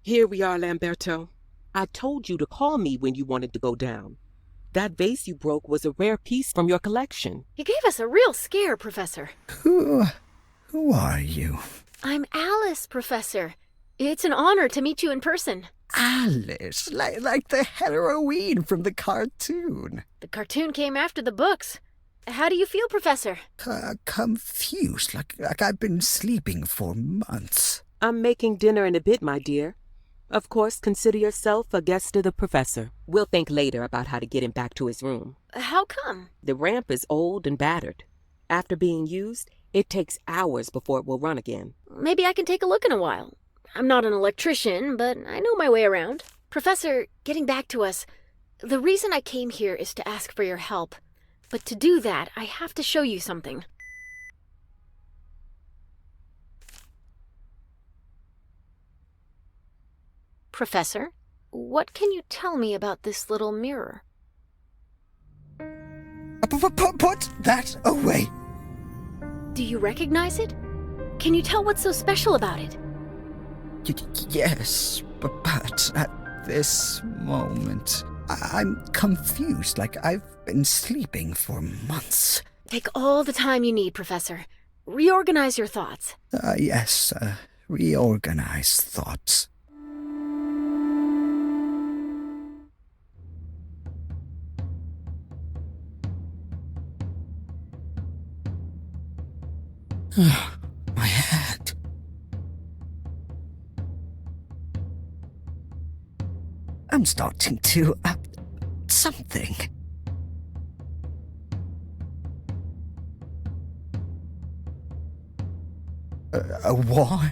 Here we are, Lamberto. I told you to call me when you wanted to go down. That vase you broke was a rare piece from your collection. You gave us a real scare, Professor. Who are you? I'm Alice, Professor. It's an honor to meet you in person. Alice, like the heroine from the cartoon. The cartoon came after the books. How do you feel, Professor? Confused, like I've been sleeping for months. I'm making dinner in a bit, my dear. Of course, consider yourself a guest of the professor. We'll think later about how to get him back to his room. How come? The ramp is old and battered. After being used, it takes hours before it will run again. Maybe I can take a look in a while. I'm not an electrician, but I know my way around. Professor, getting back to us, the reason I came here is to ask for your help. But to do that, I have to show you something. Professor, what can you tell me about this little mirror? Put that away. Do you recognize it? Can you tell what's so special about it? Yes, but at this moment, I'm confused, like I've been sleeping for months. Take all the time you need, Professor. Reorganize your thoughts. Yes, reorganize thoughts. My head. I'm starting to, something. A war?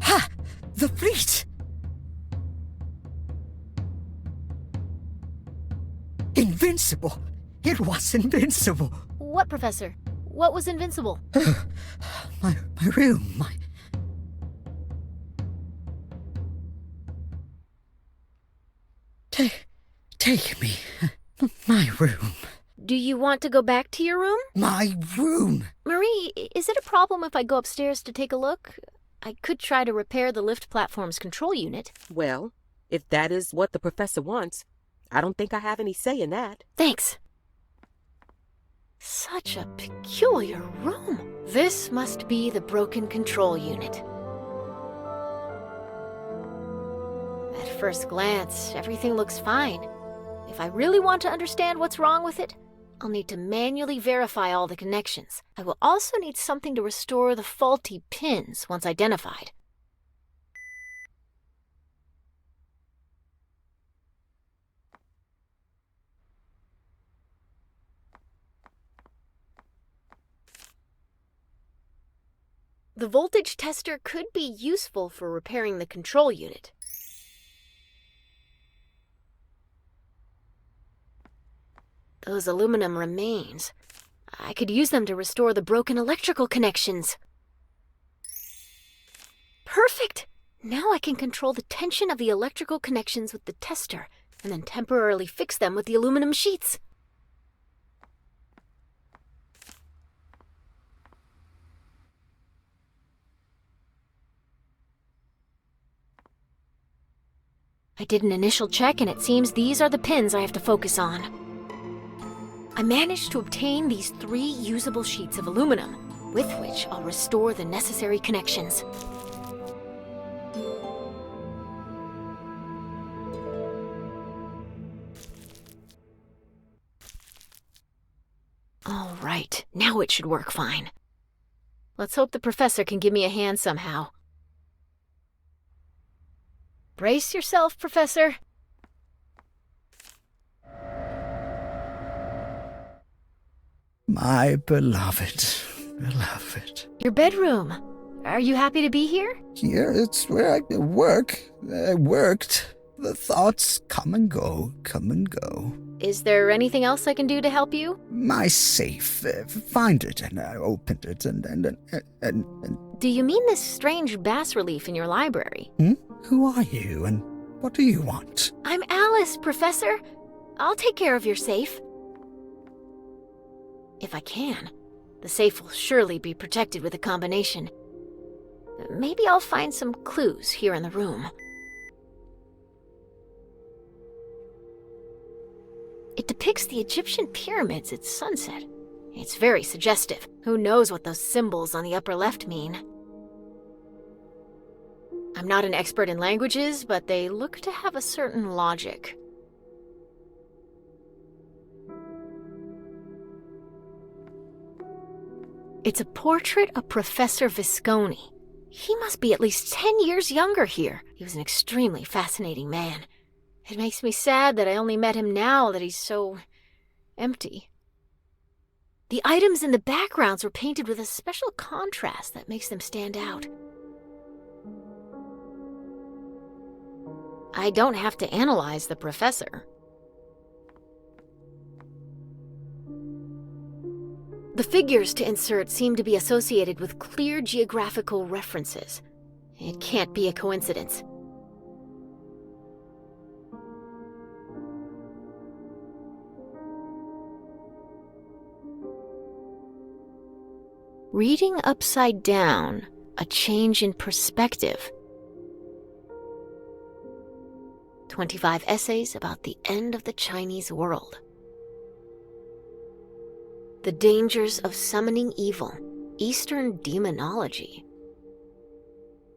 Ha! The fleet! Invincible! It was invincible! What, Professor? What was invincible? My room, Take me. My room. Do you want to go back to your room? My room! Marie, is it a problem if I go upstairs to take a look? I could try to repair the lift platform's control unit. Well, if that is what the professor wants, I don't think I have any say in that. Thanks. Such a peculiar room. This must be the broken control unit. At first glance, everything looks fine. If I really want to understand what's wrong with it, I'll need to manually verify all the connections. I will also need something to restore the faulty pins once identified. The voltage tester could be useful for repairing the control unit. Those aluminum remains. I could use them to restore the broken electrical connections. Perfect! Now I can control the tension of the electrical connections with the tester, and then temporarily fix them with the aluminum sheets. I did an initial check, and it seems these are the pins I have to focus on. I managed to obtain these 3 usable sheets of aluminum, with which I'll restore the necessary connections. All right, now it should work fine. Let's hope the professor can give me a hand somehow. Brace yourself, Professor. My beloved. Your bedroom. Are you happy to be here? Here, it's where I work. I worked. The thoughts come and go. Is there anything else I can do to help you? My safe. Find it, and I opened it, and... Do you mean this strange bas relief in your library? Who are you, and what do you want? I'm Alice, Professor. I'll take care of your safe. If I can. The safe will surely be protected with a combination. Maybe I'll find some clues here in the room. It depicts the Egyptian pyramids at sunset. It's very suggestive. Who knows what those symbols on the upper left mean? I'm not an expert in languages, but they look to have a certain logic. It's a portrait of Professor Visconti. He must be at least 10 years younger here. He was an extremely fascinating man. It makes me sad that I only met him now that he's so empty. The items in the backgrounds were painted with a special contrast that makes them stand out. I don't have to analyze the professor. The figures to insert seem to be associated with clear geographical references. It can't be a coincidence. Reading upside down, a change in perspective. 25 essays about the end of the Chinese world. The dangers of summoning evil, Eastern demonology.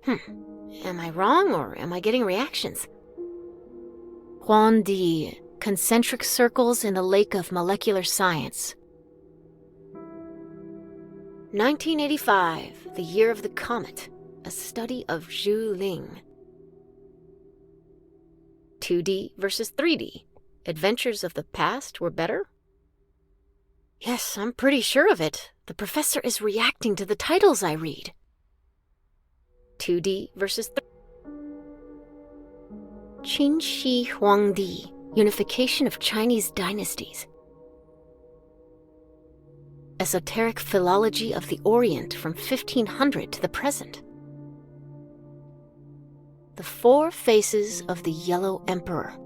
Am I wrong or am I getting reactions? Huan Di, concentric circles in the lake of molecular science. 1985, the year of the comet, a study of Zhu Ling. 2D versus 3D, adventures of the past were better? Yes, I'm pretty sure of it. The professor is reacting to the titles I read. 2D versus 3D. Qin Shi Huangdi, unification of Chinese dynasties. Esoteric philology of the Orient from 1500 to the present. The Four Faces of the Yellow Emperor.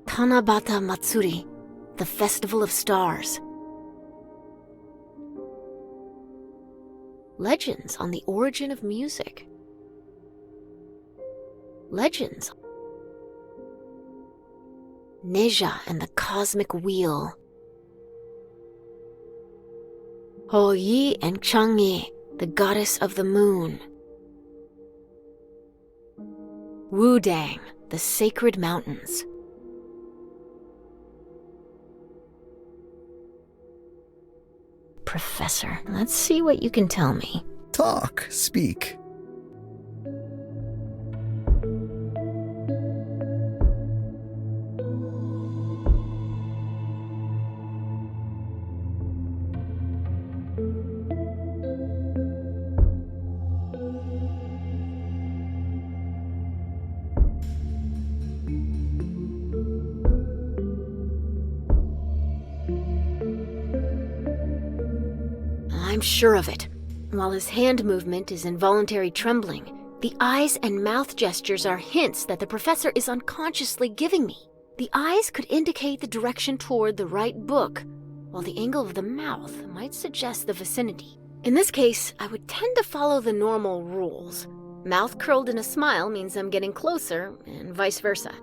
Tanabata Matsuri, the Festival of Stars. Legends on the origin of music. Legends. Neja and the Cosmic Wheel. Ho Yi and Chang'e, the Goddess of the Moon. Wudang, the Sacred Mountains. Professor, let's see what you can tell me. Talk, speak. I'm sure of it. While his hand movement is involuntary trembling, the eyes and mouth gestures are hints that the professor is unconsciously giving me. The eyes could indicate the direction toward the right book, while the angle of the mouth might suggest the vicinity. In this case, I would tend to follow the normal rules. Mouth curled in a smile means I'm getting closer, and vice versa.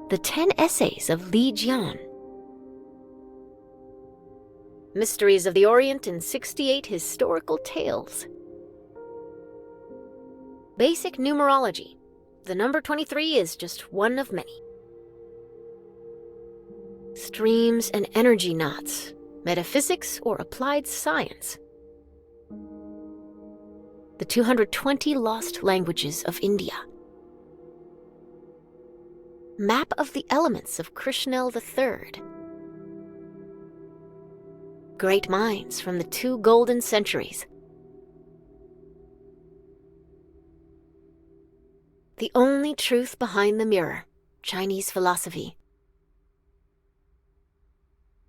The 10 Essays of Li Jian. Mysteries of the Orient in 68 Historical Tales. Basic numerology. The number 23 is just one of many. Streams and energy knots. Metaphysics or applied science. The 220 lost languages of India. Map of the elements of Krishnel III. Great minds from the 2 golden centuries. The only truth behind the mirror, Chinese philosophy.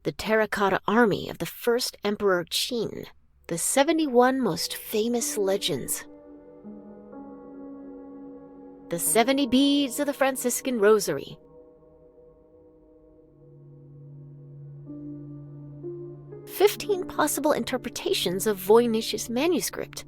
The terracotta army of the first Emperor Qin, the 71 most famous legends. The 70 beads of the Franciscan Rosary. 15 possible interpretations of Voynish's manuscript.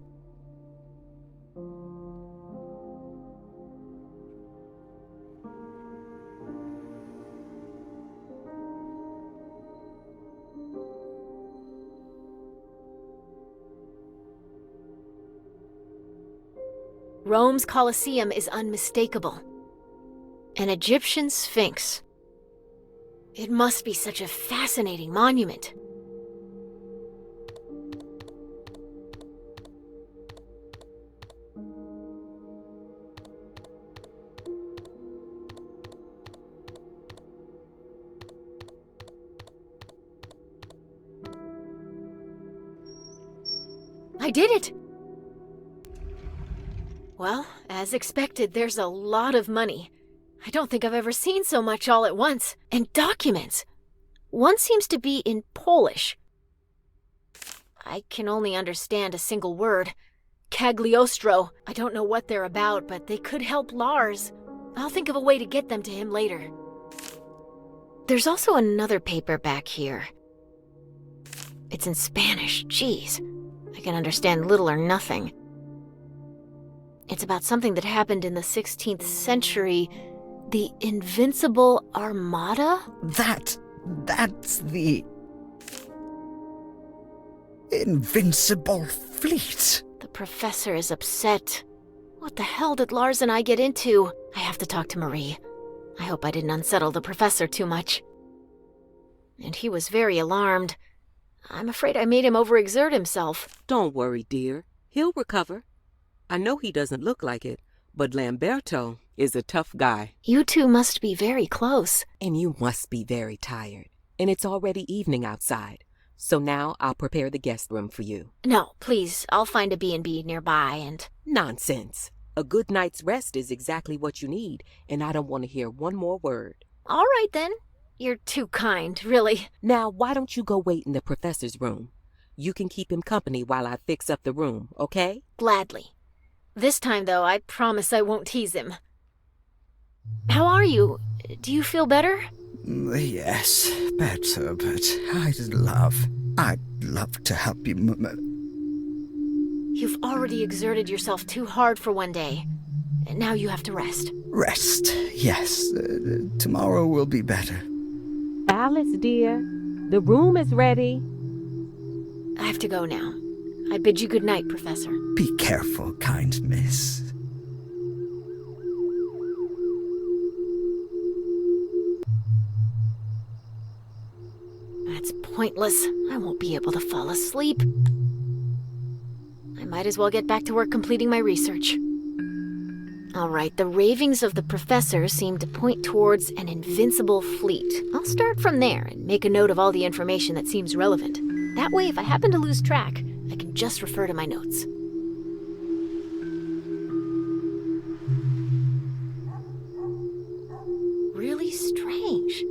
Rome's Colosseum is unmistakable. An Egyptian sphinx. It must be such a fascinating monument. I did it! Well, as expected, there's a lot of money. I don't think I've ever seen so much all at once. And documents. One seems to be in Polish. I can only understand a single word. Cagliostro. I don't know what they're about, but they could help Lars. I'll think of a way to get them to him later. There's also another paper back here. It's in Spanish. Jeez. I can understand little or nothing. It's about something that happened in the 16th century. The Invincible Armada? That's the Invincible Fleet. The professor is upset. What the hell did Lars and I get into? I have to talk to Marie. I hope I didn't unsettle the professor too much. And he was very alarmed. I'm afraid I made him overexert himself. Don't worry, dear. He'll recover. I know he doesn't look like it, but Lamberto is a tough guy. You two must be very close. And you must be very tired. And it's already evening outside. So now I'll prepare the guest room for you. No, please, I'll find a B&B nearby and... Nonsense. A good night's rest is exactly what you need, and I don't want to hear one more word. All right, then. You're too kind, really. Now, why don't you go wait in the professor's room? You can keep him company while I fix up the room, okay? Gladly. This time, though, I promise I won't tease him. How are you? Do you feel better? Yes, better, but I'd love to help you. You've already exerted yourself too hard for one day. And now you have to rest. Rest, yes. Tomorrow will be better. Alice, dear, the room is ready. I have to go now. I bid you good night, Professor. Be careful, kind miss. That's pointless. I won't be able to fall asleep. I might as well get back to work completing my research. All right, the ravings of the professor seem to point towards an invincible fleet. I'll start from there and make a note of all the information that seems relevant. That way, if I happen to lose track, I can just refer to my notes. Really strange.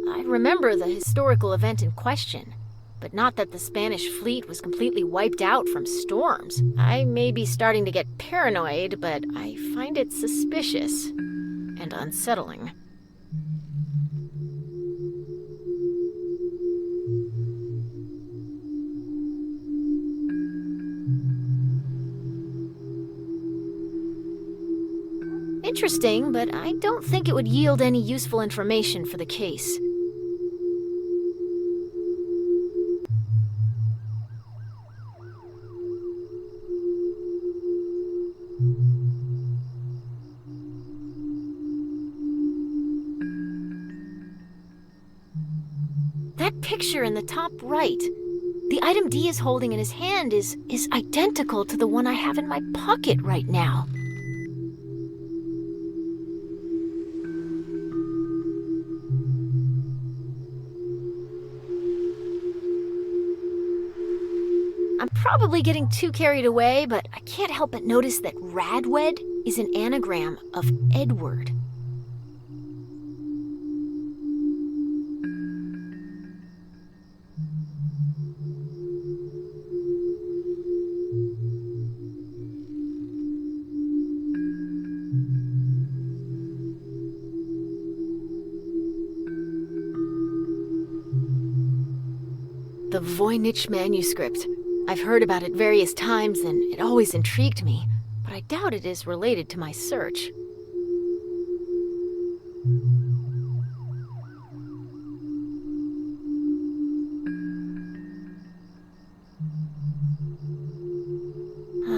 I remember the historical event in question, but not that the Spanish fleet was completely wiped out from storms. I may be starting to get paranoid, but I find it suspicious and unsettling. Interesting, but I don't think it would yield any useful information for the case. That picture in the top right, the item D is holding in his hand is identical to the one I have in my pocket right now. I'm probably getting too carried away, but I can't help but notice that Radwed is an anagram of Edward. The The Voynich manuscript. I've heard about it various times and it always intrigued me, but I doubt it is related to my search.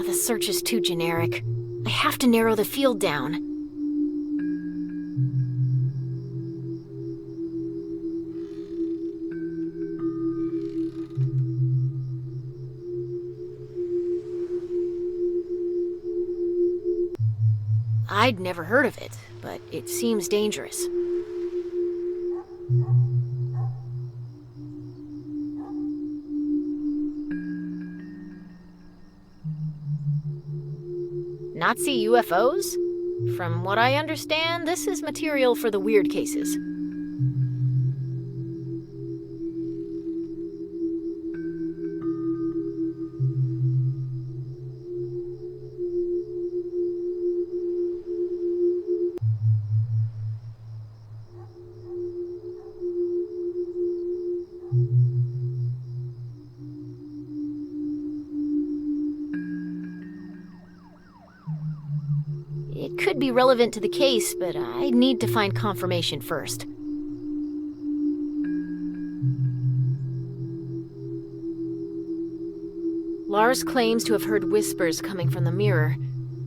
The search is too generic. I have to narrow the field down. I'd never heard of it, but it seems dangerous. Nazi UFOs? From what I understand, this is material for the weird cases. It could be relevant to the case, but I need to find confirmation first. Lars claims to have heard whispers coming from the mirror.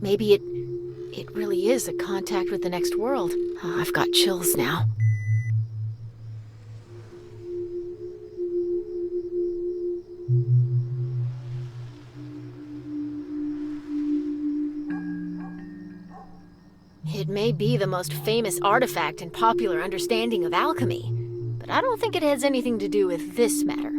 Maybe it really is a contact with the next world. Oh, I've got chills now. It may be the most famous artifact in popular understanding of alchemy, but I don't think it has anything to do with this matter.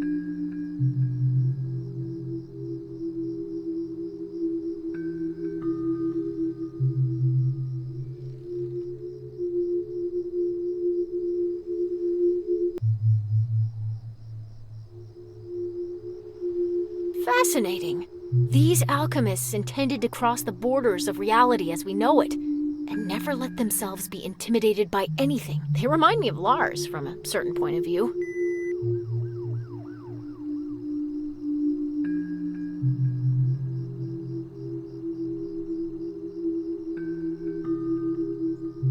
Fascinating. These alchemists intended to cross the borders of reality as we know it, and never let themselves be intimidated by anything. They remind me of Lars from a certain point of view.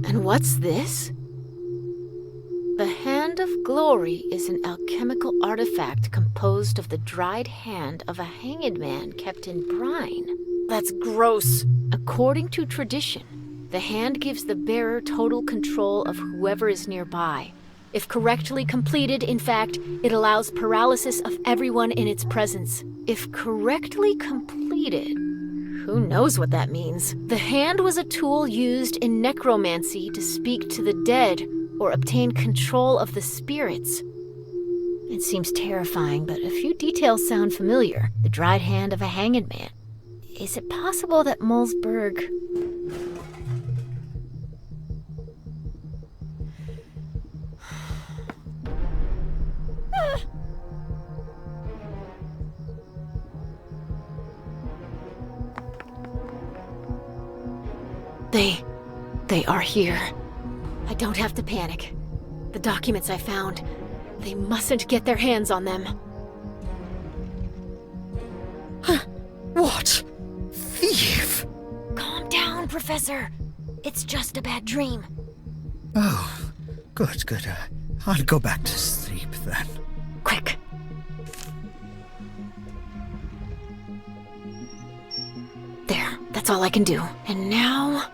And what's this? The Hand of Glory is an alchemical artifact composed of the dried hand of a hanged man kept in brine. That's gross. According to tradition, the hand gives the bearer total control of whoever is nearby. If correctly completed, in fact, it allows paralysis of everyone in its presence. If correctly completed, who knows what that means? The hand was a tool used in necromancy to speak to the dead or obtain control of the spirits. It seems terrifying, but a few details sound familiar. The dried hand of a hanged man. Is it possible that Molsberg... They are here. I don't have to panic. The documents I found, they mustn't get their hands on them. What? Thief? Calm down, Professor. It's just a bad dream. Oh, good. I'll go back to sleep then. Quick. There, that's all I can do. And now...